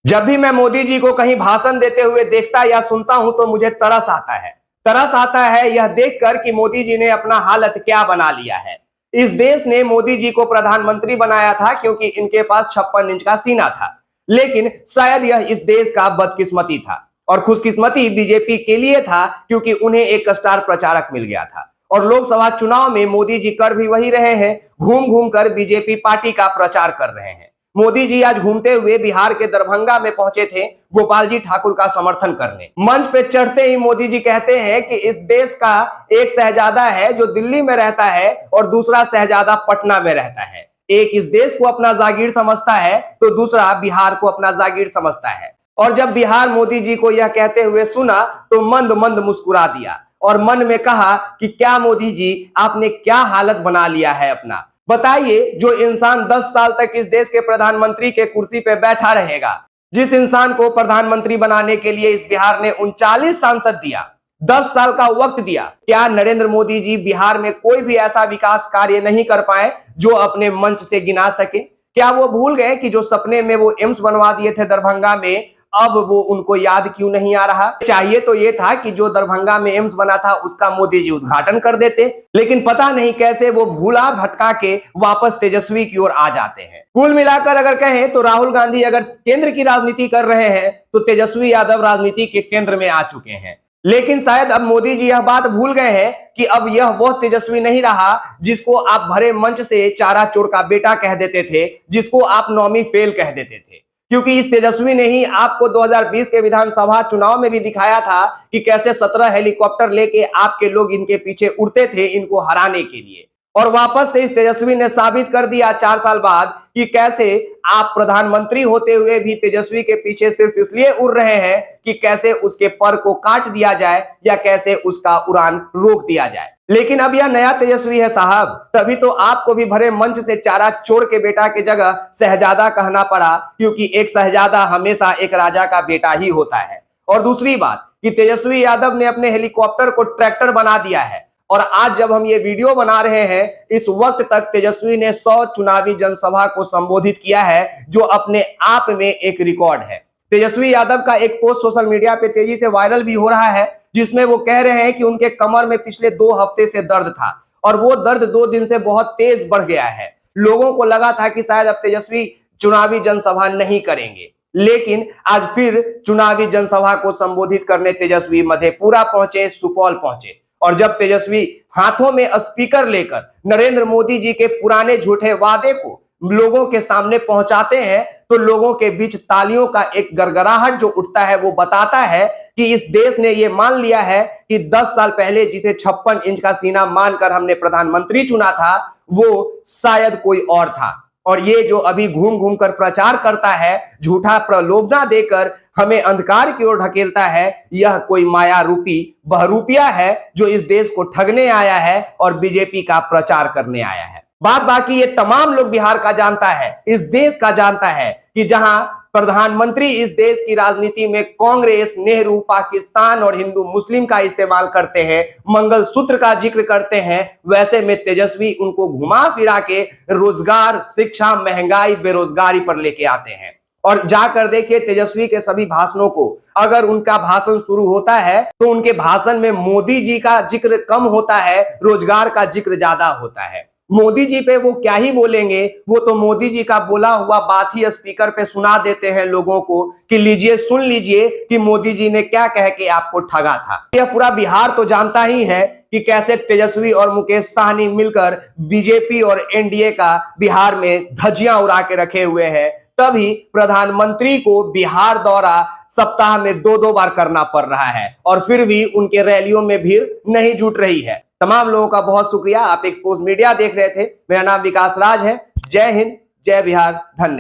जब भी मैं मोदी जी को कहीं भाषण देते हुए देखता या सुनता हूं तो मुझे तरस आता है। तरस आता है यह देखकर कि मोदी जी ने अपना हालत क्या बना लिया है। इस देश ने मोदी जी को प्रधानमंत्री बनाया था क्योंकि इनके पास 56 इंच का सीना था, लेकिन शायद यह इस देश का बदकिस्मती था और खुशकिस्मती बीजेपी के लिए था क्योंकि उन्हें एक स्टार प्रचारक मिल गया था। और लोकसभा चुनाव में मोदी जी कर भी वही रहे हैं, घूम घूम कर बीजेपी पार्टी का प्रचार कर रहे हैं। मोदी जी आज घूमते हुए बिहार के दरभंगा में पहुंचे थे गोपाल जी ठाकुर का समर्थन करने। मंच पे चढ़ते ही मोदी जी कहते हैं कि इस देश का एक शहजादा है जो दिल्ली में रहता है और दूसरा शहजादा पटना में रहता है। एक इस देश को अपना जागीर समझता है तो दूसरा बिहार को अपना जागीर समझता है। और जब बिहार मोदी जी को यह कहते हुए सुना तो मंद मंद मुस्कुरा दिया और मन में कहा कि क्या मोदी जी आपने क्या हालत बना लिया है अपना। बताइए, जो इंसान 10 साल तक इस देश के प्रधानमंत्री के कुर्सी पे बैठा रहेगा, जिस इंसान को प्रधानमंत्री बनाने के लिए इस बिहार ने 39 सांसद दिया, 10 साल का वक्त दिया, क्या नरेंद्र मोदी जी बिहार में कोई भी ऐसा विकास कार्य नहीं कर पाए जो अपने मंच से गिना सके? क्या वो भूल गए कि जो सपने में वो एम्स बनवा दिए थे दरभंगा में, अब वो उनको याद क्यों नहीं आ रहा? चाहिए तो ये था कि जो दरभंगा में एम्स बना था उसका मोदी जी उद्घाटन कर देते, लेकिन पता नहीं कैसे वो भूला भटका के वापस तेजस्वी की ओर आ जाते हैं। कुल मिलाकर अगर कहें तो राहुल गांधी अगर केंद्र की राजनीति कर रहे हैं तो तेजस्वी यादव राजनीति के केंद्र में आ चुके हैं। लेकिन शायद अब मोदी जी यह बात भूल गए हैं कि अब यह वह तेजस्वी नहीं रहा जिसको आप भरे मंच से चारा चोर का बेटा कह देते थे, जिसको आप नौमी फेल कह देते थे। क्योंकि इस तेजस्वी ने ही आपको 2020 के विधानसभा चुनाव में भी दिखाया था कि कैसे 17 हेलीकॉप्टर लेके आपके लोग इनके पीछे उड़ते थे इनको हराने के लिए। और वापस से इस तेजस्वी ने साबित कर दिया 4 साल बाद कि कैसे आप प्रधानमंत्री होते हुए भी तेजस्वी के पीछे सिर्फ इसलिए उड़ रहे हैं कि कैसे उसके पर को काट दिया जाए या कैसे उसका उड़ान रोक दिया जाए। लेकिन अब यह नया तेजस्वी है साहब, तभी तो आपको भी भरे मंच से चारा चोर के बेटा की जगह शहजादा कहना पड़ा, क्योंकि एक शहजादा हमेशा एक राजा का बेटा ही होता है। और दूसरी बात कि तेजस्वी यादव ने अपने हेलीकॉप्टर को ट्रैक्टर बना दिया है और आज जब हम ये वीडियो बना रहे हैं इस वक्त तक तेजस्वी ने 100 चुनावी जनसभा को संबोधित किया है, जो अपने आप में एक रिकॉर्ड है। तेजस्वी यादव का एक पोस्ट सोशल मीडिया पे तेजी से वायरल भी हो रहा है जिसमें वो कह रहे हैं कि उनके कमर में पिछले 2 हफ्ते से दर्द था और वो दर्द 2 दिन से बहुत तेज बढ़ गया है। लोगों को लगा था कि शायद अब तेजस्वी चुनावी जनसभा नहीं करेंगे, लेकिन आज फिर चुनावी जनसभा को संबोधित करने तेजस्वी मधेपुरा पहुंचे, सुपौल पहुंचे। और जब तेजस्वी हाथों में स्पीकर लेकर नरेंद्र मोदी जी के पुराने झूठे वादे को लोगों के सामने पहुंचाते हैं तो लोगों के बीच तालियों का एक गड़गड़ाहट जो उठता है वो बताता है कि इस देश ने ये मान लिया है कि 10 साल पहले जिसे 56 इंच का सीना मानकर हमने प्रधानमंत्री चुना था वो शायद कोई और था। और ये जो अभी घूम घूम कर प्रचार करता है, झूठा प्रलोभना देकर हमें अंधकार की ओर ढकेलता है, यह कोई माया रूपी बहरूपिया है जो इस देश को ठगने आया है और बीजेपी का प्रचार करने आया है। बात बाकी ये तमाम लोग बिहार का जानता है, इस देश का जानता है कि जहां प्रधानमंत्री इस देश की राजनीति में कांग्रेस, नेहरू, पाकिस्तान और हिंदू मुस्लिम का इस्तेमाल करते हैं, मंगलसूत्र का जिक्र करते हैं, वैसे में तेजस्वी उनको घुमा फिरा के रोजगार, शिक्षा, महंगाई, बेरोजगारी पर लेके आते हैं। और जाकर देखिए तेजस्वी के सभी भाषणों को, अगर उनका भाषण शुरू होता है तो उनके भाषण में मोदी जी का जिक्र कम होता है, रोजगार का जिक्र ज्यादा होता है। मोदी जी पे वो क्या ही बोलेंगे, वो तो मोदी जी का बोला हुआ बात ही स्पीकर पे सुना देते हैं लोगों को कि लीजिए, सुन लीजिए कि मोदी जी ने क्या कह के आपको ठगा था। यह पूरा बिहार तो जानता ही है कि कैसे तेजस्वी और मुकेश साहनी मिलकर बीजेपी और एनडीए का बिहार में धज्जियां उड़ा के रखे हुए हैं। तभी प्रधानमंत्री को बिहार दौरा सप्ताह में 2-2 बार करना पड़ रहा है और फिर भी उनके रैलियों में भीड़ नहीं जुट रही है। तमाम लोगों का बहुत शुक्रिया। आप एक्सपोज मीडिया देख रहे थे। मेरा नाम विकास राज है। जय हिंद, जय बिहार, धन्यवाद।